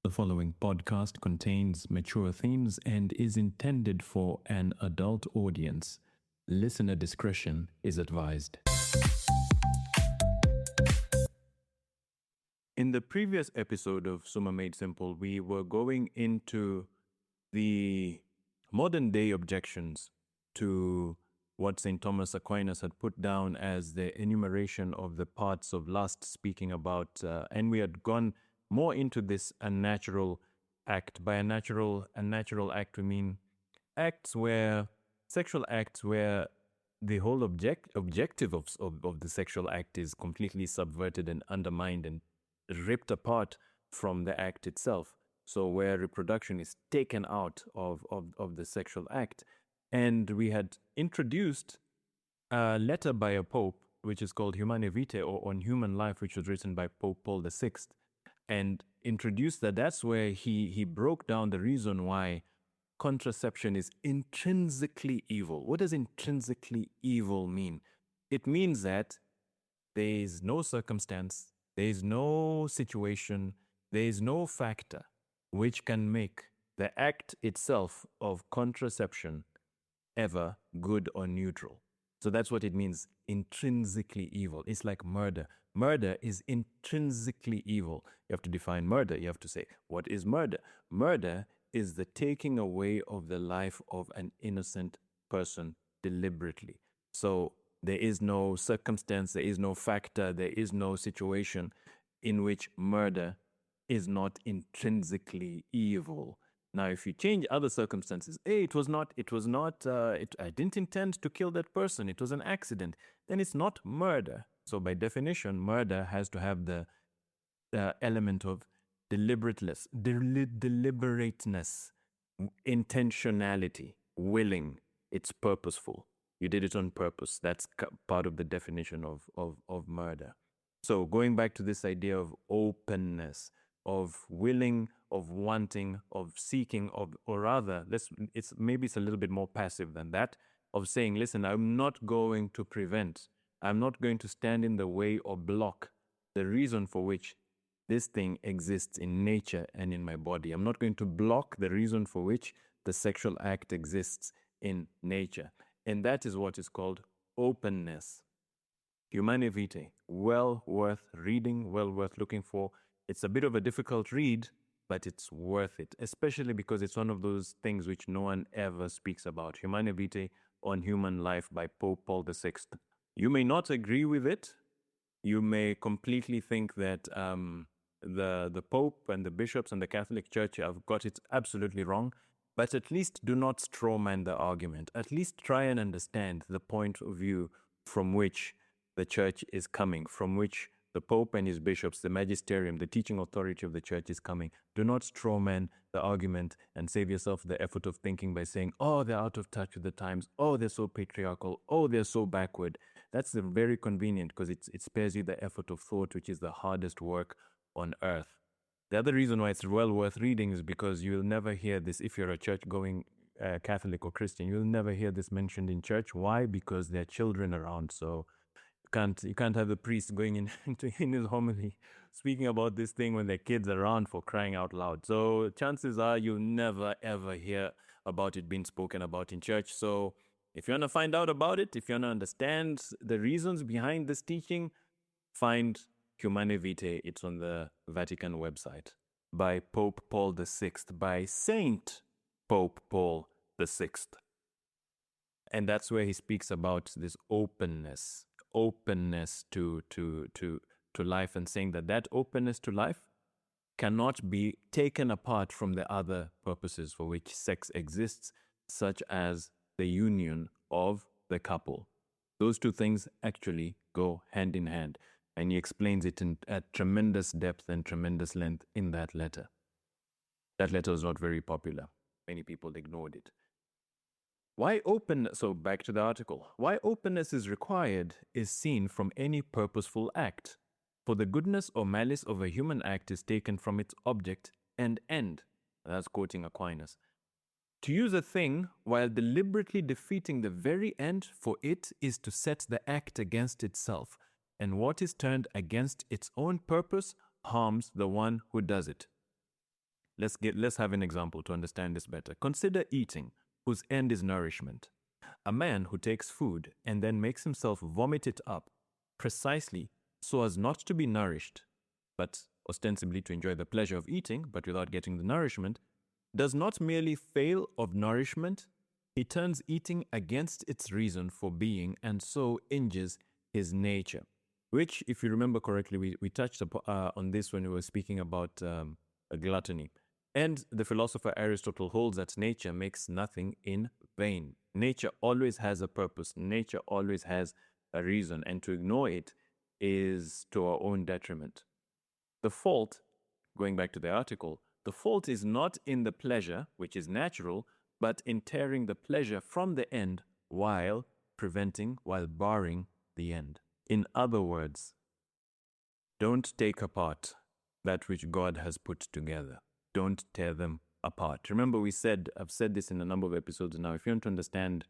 The following podcast contains mature themes and is intended for an adult audience. Listener discretion is advised. In the previous episode of Summa Made Simple, we were going into the modern day objections to what St. Thomas Aquinas had put down as the enumeration of the parts of lust, speaking about, and we had gone more into this unnatural act. By a natural act, we mean sexual acts where the whole objective of the sexual act is completely subverted and undermined and ripped apart from the act itself. So where reproduction is taken out of the sexual act. And we had introduced a letter by a pope, which is called Humanae Vitae, or On Human Life, which was written by Pope Paul VI, and introduced that's where he broke down the reason why contraception is intrinsically evil. What does intrinsically evil mean? It means that there is no circumstance, there is no situation, there is no factor which can make the act itself of contraception ever good or neutral. So that's what it means, intrinsically evil. It's like murder. Murder is intrinsically evil. You have to define murder. You have to say, what is murder? Murder is the taking away of the life of an innocent person deliberately. So there is no circumstance, there is no factor, there is no situation in which murder is not intrinsically evil. Now, if you change other circumstances, I didn't intend to kill that person, it was an accident, then it's not murder. So by definition, murder has to have the element of deliberateness, intentionality, willing. It's purposeful. You did it on purpose. That's part of the definition of murder. So going back to this idea of openness, of willing, of wanting, of seeking, or rather, it's a little bit more passive than that, of saying, listen, I'm not going to prevent, I'm not going to stand in the way or block the reason for which this thing exists in nature and in my body. I'm not going to block the reason for which the sexual act exists in nature. And that is what is called openness. Humanae Vitae, well worth reading, well worth looking for. It's a bit of a difficult read, but it's worth it, especially because it's one of those things which no one ever speaks about. Humanae Vitae on Human Life by Pope Paul VI. You may not agree with it. You may completely think that the Pope and the bishops and the Catholic Church have got it absolutely wrong, but at least do not strawman the argument. At least try and understand the point of view from which the Church is coming, from which the Pope and his bishops, the magisterium, the teaching authority of the Church is coming. Do not strawman the argument and save yourself the effort of thinking by saying, oh, they're out of touch with the times. Oh, they're so patriarchal. Oh, they're so backward. That's very convenient because it spares you the effort of thought, which is the hardest work on earth. The other reason why it's well worth reading is because you'll never hear this, if you're a church-going Catholic or Christian, you'll never hear this mentioned in church. Why? Because there are children around, so you can't have the priest going in his homily speaking about this thing when there are kids around, for crying out loud. So chances are you'll never ever hear about it being spoken about in church. So if you want to find out about it, if you want to understand the reasons behind this teaching, find Humanae Vitae. It's on the Vatican website by Pope Paul VI, by Saint Pope Paul VI. And that's where he speaks about this openness to life, and saying that openness to life cannot be taken apart from the other purposes for which sex exists, such as the union of the couple. Those two things actually go hand in hand, and he explains it at tremendous depth and tremendous length in that letter. That letter was not very popular. Many people ignored it. So back to the article. Why openness is required is seen from any purposeful act. For the goodness or malice of a human act is taken from its object and end. That's quoting Aquinas. To use a thing while deliberately defeating the very end for it is to set the act against itself, and what is turned against its own purpose harms the one who does it. Let's have an example to understand this better. Consider eating, whose end is nourishment. A man who takes food and then makes himself vomit it up precisely so as not to be nourished, but ostensibly to enjoy the pleasure of eating, but without getting the nourishment, does not merely fail of nourishment, he turns eating against its reason for being and so injures his nature. Which, if you remember correctly, we touched on this when we were speaking about gluttony. And the philosopher Aristotle holds that nature makes nothing in vain. Nature always has a purpose. Nature always has a reason. And to ignore it is to our own detriment. The fault, going back to the article, the fault is not in the pleasure, which is natural, but in tearing the pleasure from the end while barring the end. In other words, don't take apart that which God has put together. Don't tear them apart. Remember, I've said this in a number of episodes now, if you want to understand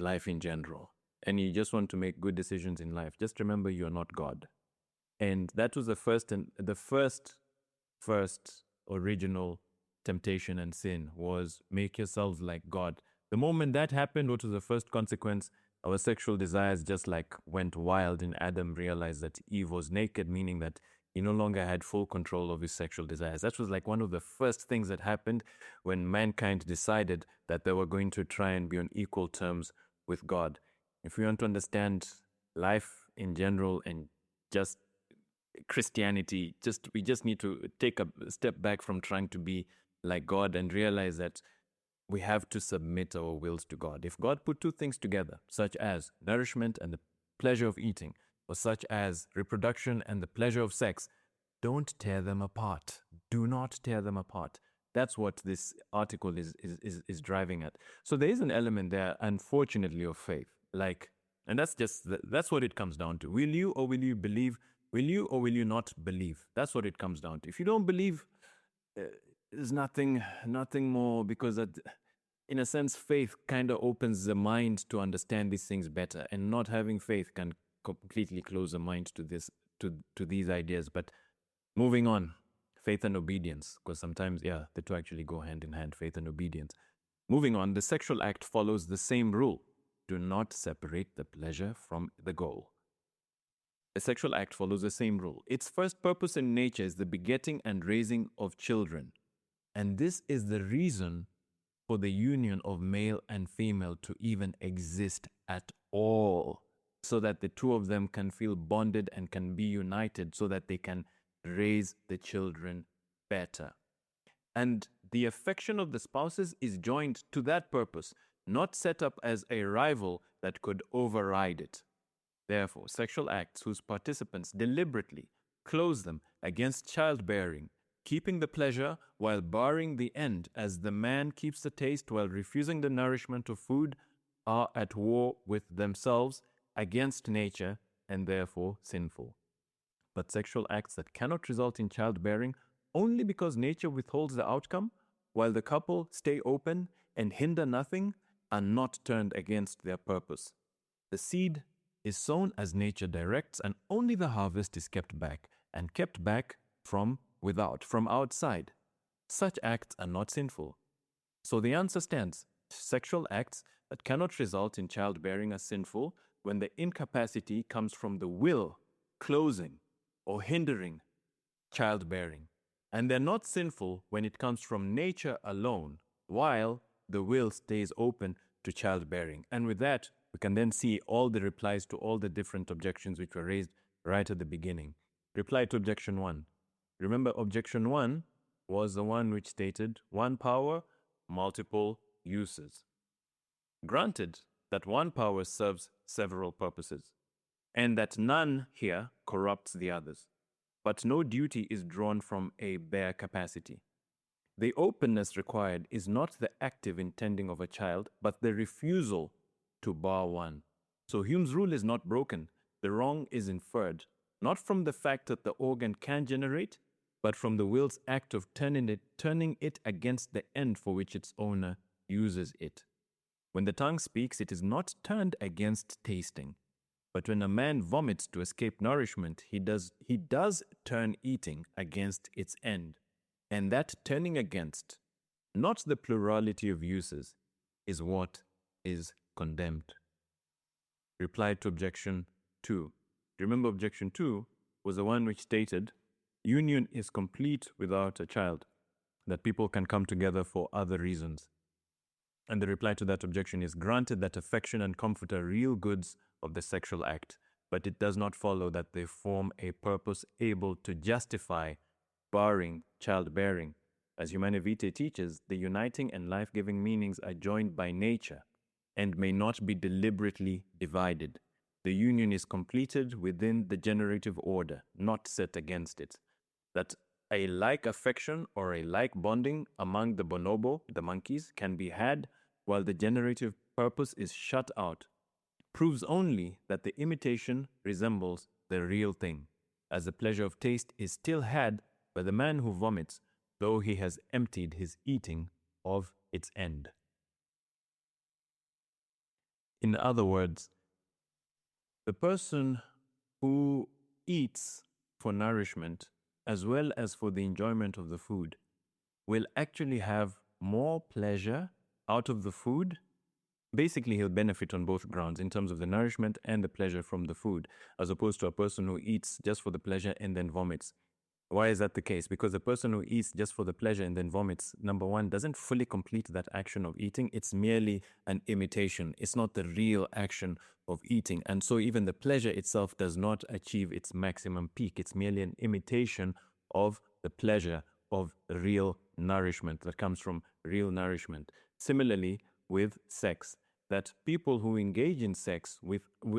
life in general, and you just want to make good decisions in life, just remember you're not God. And that was the first original temptation and sin was make yourselves like God. The moment that happened, what was the first consequence? Our sexual desires just went wild, and Adam realized that Eve was naked, meaning that he no longer had full control of his sexual desires. That was one of the first things that happened when mankind decided that they were going to try and be on equal terms with God. If we want to understand life in general and just Christianity, we just need to take a step back from trying to be like God and realize that we have to submit our wills to God. If God put two things together, such as nourishment and the pleasure of eating, or such as reproduction and the pleasure of sex, don't tear them apart. Do not tear them apart. That's what this article is driving at. So there is an element there, unfortunately, of faith. And that's what it comes down to. Will you or will you believe? Will you or will you not believe? That's what it comes down to. If you don't believe, there's nothing more, because in a sense, faith kind of opens the mind to understand these things better, and not having faith can completely close the mind to these ideas. But moving on, faith and obedience, because sometimes, the two actually go hand in hand, faith and obedience. Moving on, the sexual act follows the same rule. Do not separate the pleasure from the goal. A sexual act follows the same rule. Its first purpose in nature is the begetting and raising of children. And this is the reason for the union of male and female to even exist at all, so that the two of them can feel bonded and can be united so that they can raise the children better. And the affection of the spouses is joined to that purpose, not set up as a rival that could override it. Therefore, sexual acts whose participants deliberately close them against childbearing, keeping the pleasure while barring the end, as the man keeps the taste while refusing the nourishment of food, are at war with themselves, against nature, and therefore sinful. But sexual acts that cannot result in childbearing only because nature withholds the outcome, while the couple stay open and hinder nothing, are not turned against their purpose. The seed is sown as nature directs, and only the harvest is kept back, and kept back from without, from outside. Such acts are not sinful. So the answer stands. Sexual acts that cannot result in childbearing are sinful when the incapacity comes from the will closing or hindering childbearing. And they're not sinful when it comes from nature alone, while the will stays open to childbearing. And with that, we can then see all the replies to all the different objections which were raised right at the beginning. Reply to objection 1. Remember, objection 1 was the one which stated one power, multiple uses. Granted that one power serves several purposes, and that none here corrupts the others, but no duty is drawn from a bare capacity. The openness required is not the active intending of a child, but the refusal to bar one. So Hume's rule is not broken. The wrong is inferred, not from the fact that the organ can generate, but from the will's act of turning it against the end for which its owner uses it. When the tongue speaks, it is not turned against tasting, But when a man vomits to escape nourishment, he does turn eating against its end. And that turning against, not the plurality of uses, is what is condemned. Reply to objection 2. Remember, objection 2 was the one which stated union is complete without a child, that people can come together for other reasons. And the reply to that objection is, granted that affection and comfort are real goods of the sexual act, but it does not follow that they form a purpose able to justify barring childbearing. As Humanae Vitae teaches, the uniting and life-giving meanings are joined by nature and may not be deliberately divided. The union is completed within the generative order, not set against it. That a like affection or a like bonding among the bonobo, the monkeys, can be had while the generative purpose is shut out, proves only that the imitation resembles the real thing, as the pleasure of taste is still had by the man who vomits, though he has emptied his eating of its end. In other words, the person who eats for nourishment as well as for the enjoyment of the food will actually have more pleasure out of the food. Basically, he'll benefit on both grounds in terms of the nourishment and the pleasure from the food, as opposed to a person who eats just for the pleasure and then vomits. Why is that the case? Because the person who eats just for the pleasure and then vomits, number one, doesn't fully complete that action of eating. It's merely an imitation. It's not the real action of eating. And so even the pleasure itself does not achieve its maximum peak. It's merely an imitation of the pleasure of real nourishment that comes from real nourishment. Similarly, with sex, that people who engage in sex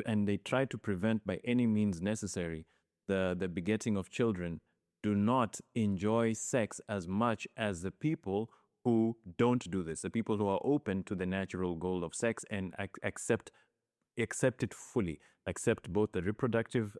and they try to prevent by any means necessary the begetting of children do not enjoy sex as much as the people who don't do this, the people who are open to the natural goal of sex and accept it fully, accept both the reproductive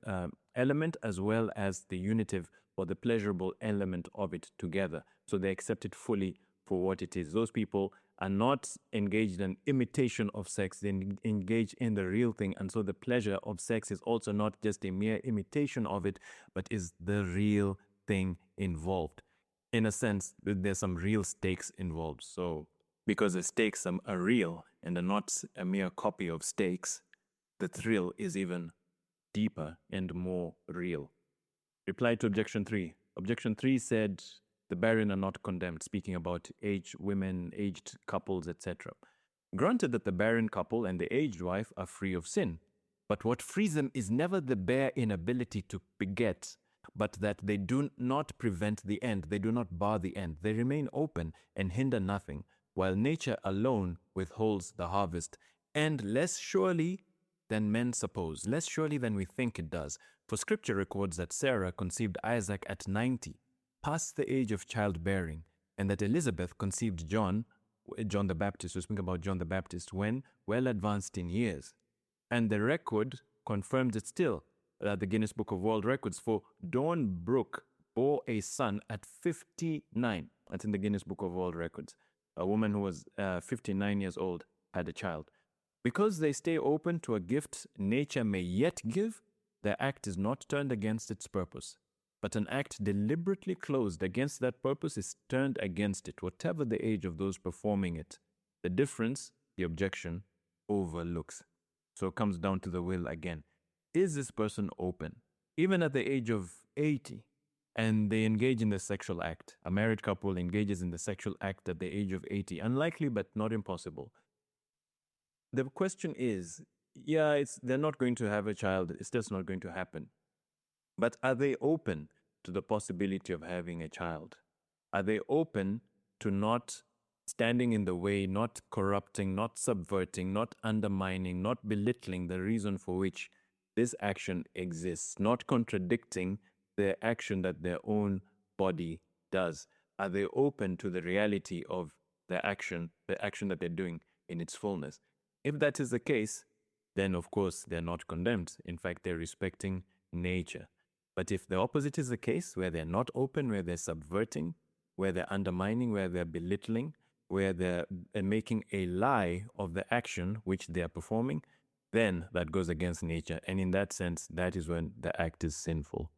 element as well as the unitive or the pleasurable element of it together. So they accept it fully for what it is. Those people are not engaged in imitation of sex, they engage in the real thing. And so the pleasure of sex is also not just a mere imitation of it, but is the real thing involved. In a sense, there's some real stakes involved. So because the stakes are real and are not a mere copy of stakes, the thrill is even deeper and more real. Reply to objection 3. Objection 3 said the barren are not condemned, speaking about aged women, aged couples, etc. Granted that the barren couple and the aged wife are free of sin, but what frees them is never the bare inability to beget, but that they do not prevent the end, they do not bar the end, they remain open and hinder nothing, while nature alone withholds the harvest, and less surely than men suppose, less surely than we think it does. For scripture records that Sarah conceived Isaac at 90, past the age of childbearing, and that Elizabeth conceived John the Baptist, we speak about John the Baptist, when well advanced in years. And the record confirms it still, the Guinness Book of World Records, for Dawn Brooke bore a son at 59. That's in the Guinness Book of World Records. A woman who was 59 years old had a child. Because they stay open to a gift nature may yet give, their act is not turned against its purpose. But an act deliberately closed against that purpose is turned against it, whatever the age of those performing it. The difference, the objection, overlooks. So it comes down to the will again. Is this person open, even at the age of 80, and they engage in the sexual act? A married couple engages in the sexual act at the age of 80. Unlikely, but not impossible. The question is, they're not going to have a child. It's just not going to happen. But are they open to the possibility of having a child? Are they open to not standing in the way, not corrupting, not subverting, not undermining, not belittling the reason for which this action exists, not contradicting the action that their own body does? Are they open to the reality of the action that they're doing in its fullness? If that is the case, then of course they're not condemned. In fact, they're respecting nature. But if the opposite is the case, where they're not open, where they're subverting, where they're undermining, where they're belittling, where they're making a lie of the action which they're performing, then that goes against nature. And in that sense, that is when the act is sinful.